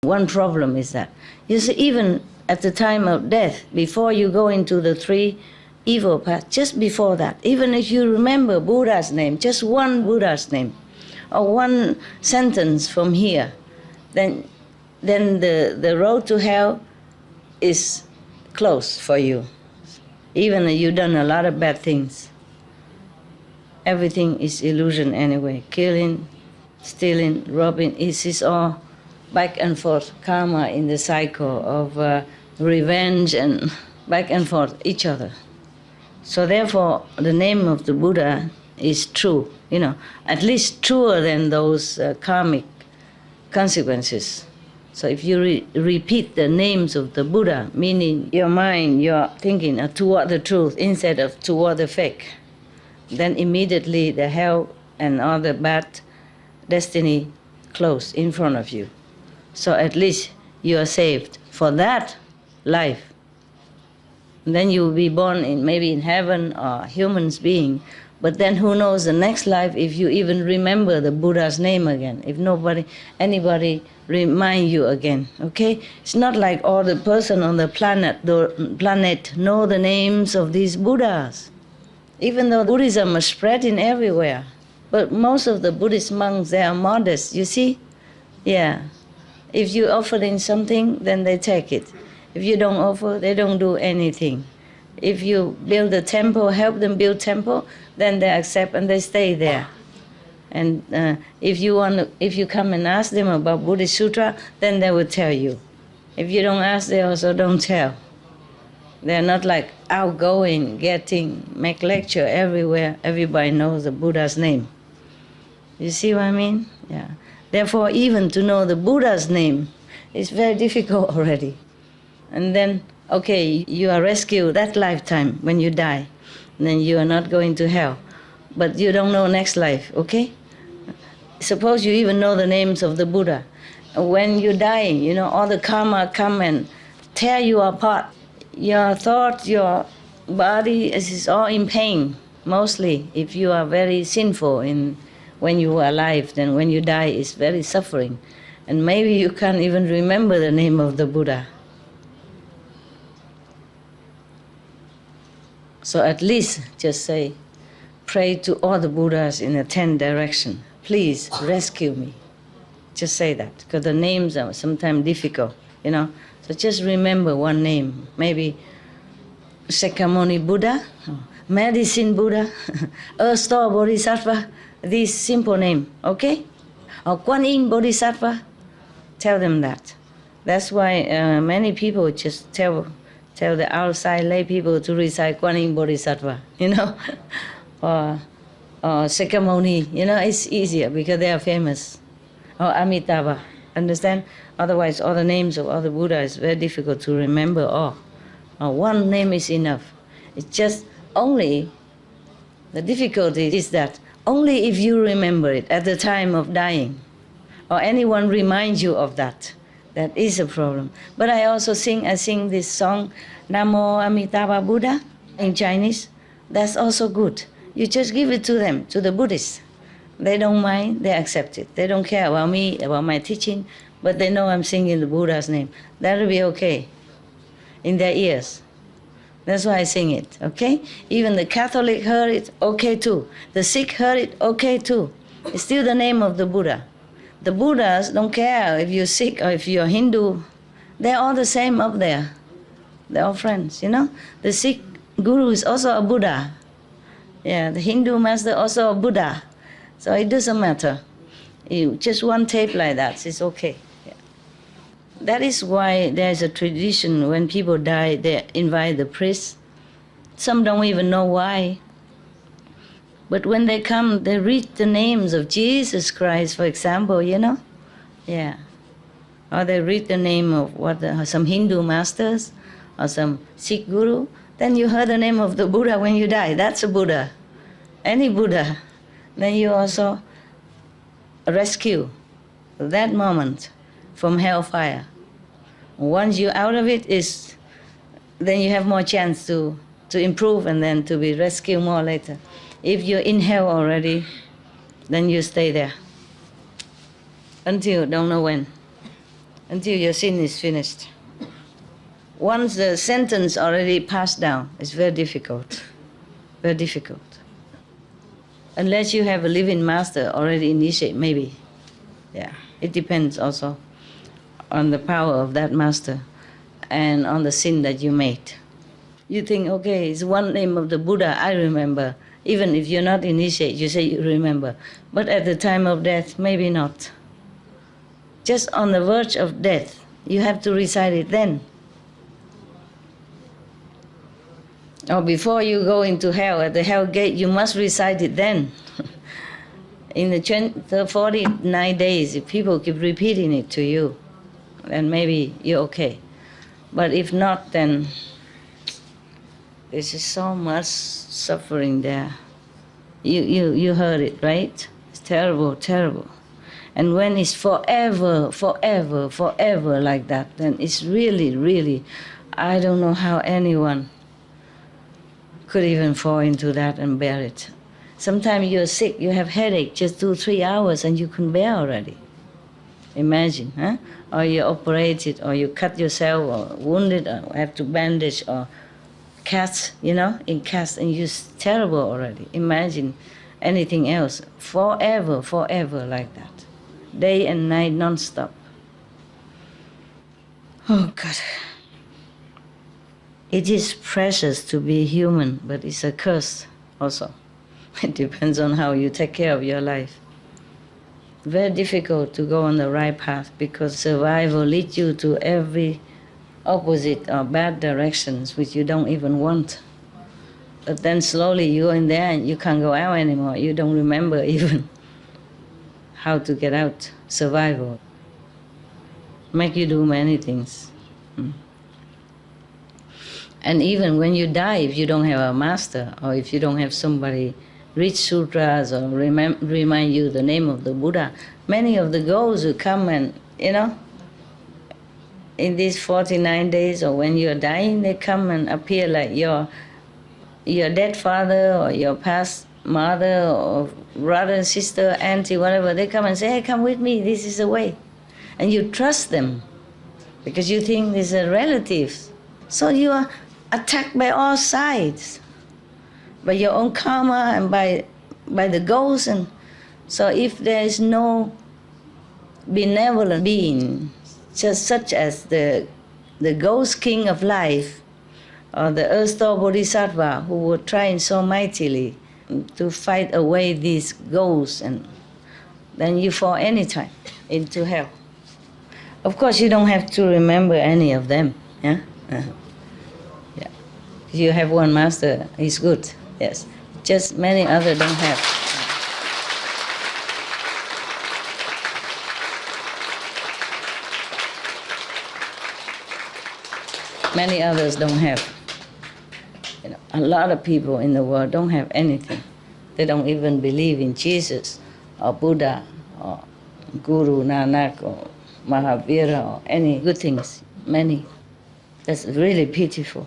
One problem is that, you see, even at the time of death, before you go into the three evil paths, just before that, even if you remember Buddha's name, just one Buddha's name, or one sentence from here, then the road to hell is closed for you. Even if you've done a lot of bad things. Everything is illusion anyway. Killing, stealing, robbing, it is all back and forth karma in the cycle of revenge and back and forth each other. So therefore, the name of the Buddha is true, at least truer than those karmic consequences. So if you repeat the names of the Buddha, meaning your mind, your thinking are toward the truth instead of toward the fake, then immediately the hell and all the bad destiny close in front of you. So at least you are saved for that life. And then you will be born maybe in heaven or human's being. But then who knows the next life if you even remember the Buddha's name again, if anybody remind you again, okay? It's not like all the person on the planet know the names of these Buddhas. Even though Buddhism is spreading everywhere. But most of the Buddhist monks, they are modest, you see? Yeah. If you offer them something, then they take it. If you don't offer, they don't do anything. If you build a temple, help them build temple, then they accept and they stay there. And if you come and ask them about Buddhist Sutra, then they will tell you. If you don't ask, they also don't tell. They're not like outgoing, make lecture everywhere. Everybody knows the Buddha's name. You see what I mean? Yeah. Therefore, even to know the Buddha's name is very difficult already. And then, okay, you are rescued that lifetime when you die. And then you are not going to hell. But you don't know next life, okay? Suppose you even know the names of the Buddha. When you die, all the karma come and tear you apart. Your thought, your body is all in pain, mostly. If you are very sinful when you are alive, then when you die, it's very suffering. And maybe you can't even remember the name of the Buddha. So at least just say, pray to all the Buddhas in the 10 directions. Please rescue me. Just say that, because the names are sometimes difficult, So just remember one name. Maybe Sakyamuni Buddha, Medicine Buddha, Earth Store Bodhisattva, this simple name, okay? Or Kuan Yin Bodhisattva, tell them that. That's why many people just tell the outside lay people to recite Kuan Yin Bodhisattva, or Sakyamuni, it's easier because they are famous. Or Amitabha, understand? Otherwise, all the names of all the Buddhas is very difficult to remember all. One name is enough. It's just only, the difficulty is that only if you remember it at the time of dying, or anyone reminds you of that, that is a problem. But I sing this song, Namo Amitabha Buddha, in Chinese. That's also good. You just give it to them, to the Buddhists. They don't mind, they accept it. They don't care about me, about my teaching, but they know I'm singing the Buddha's name. That'll be okay in their ears. That's why I sing it, okay? Even the Catholic heard it, okay too. The Sikh heard it, okay too. It's still the name of the Buddha. The Buddhas don't care if you're Sikh or if you're Hindu. They're all the same up there. They're all friends, The Sikh guru is also a Buddha. Yeah, the Hindu master also a Buddha. So it doesn't matter. Just one tape like that, it's okay. Yeah. That is why there's a tradition when people die, they invite the priest. Some don't even know why. But when they come, they read the names of Jesus Christ, for example, Yeah. Or they read the name of some Hindu masters or some Sikh guru. Then you heard the name of the Buddha when you die. That's a Buddha. Any Buddha. Then you also rescue that moment from hellfire. Once you're out of it, then you have more chance to improve and then to be rescued more later. If you're in hell already, then you stay there until don't know when. until your sin is finished. Once the sentence already passed down, it's very difficult. Very difficult. Unless you have a living master already initiate, maybe. Yeah, it depends also on the power of that master and on the sin that you made. You think, okay, it's one name of the Buddha, I remember. Even if you're not initiate, you say you remember. But at the time of death, maybe not. Just on the verge of death, you have to recite it then. Or before you go into hell, at the hell gate, you must recite it then. In the 49 days, if people keep repeating it to you, then maybe you're okay. But if not, then there's just so much suffering there. You heard it, right? It's terrible, terrible. And when it's forever, forever, forever like that, then it's really, really, I don't know how anyone could even fall into that and bear it. Sometimes you're sick, you have headache, just 2-3 hours and you can bear already. Imagine, huh? Or you're operated, or you cut yourself, or wounded, or have to bandage, or cast, in cast, and you're terrible already. Imagine anything else, forever, forever like that. Day and night, non-stop. Oh God. It is precious to be human, but it's a curse also. It depends on how you take care of your life. Very difficult to go on the right path because survival leads you to every opposite or bad directions which you don't even want. But then slowly you go in there and you can't go out anymore. You don't remember even how to get out. Survival make you do many things. And even when you die, if you don't have a master, or if you don't have somebody read sutras or remind you the name of the Buddha, many of the ghosts who come and, in these 49 days or when you're dying, they come and appear like your dead father or your past mother or brother, sister, auntie, whatever. They come and say, hey, come with me, this is the way. And you trust them because you think these are relatives. So you are attacked by all sides, by your own karma and by the ghosts. And so if there is no benevolent being, just such as the ghost king of life, or the earth-store bodhisattva who were trying so mightily to fight away these ghosts, and then you fall anytime into hell. Of course, you don't have to remember any of them. Yeah. Yeah. You have one master, he's good. Yes. Just many others don't have. Many others don't have. A lot of people in the world don't have anything. They don't even believe in Jesus or Buddha or Guru Nanak or Mahavira or any good things. Many. That's really pitiful.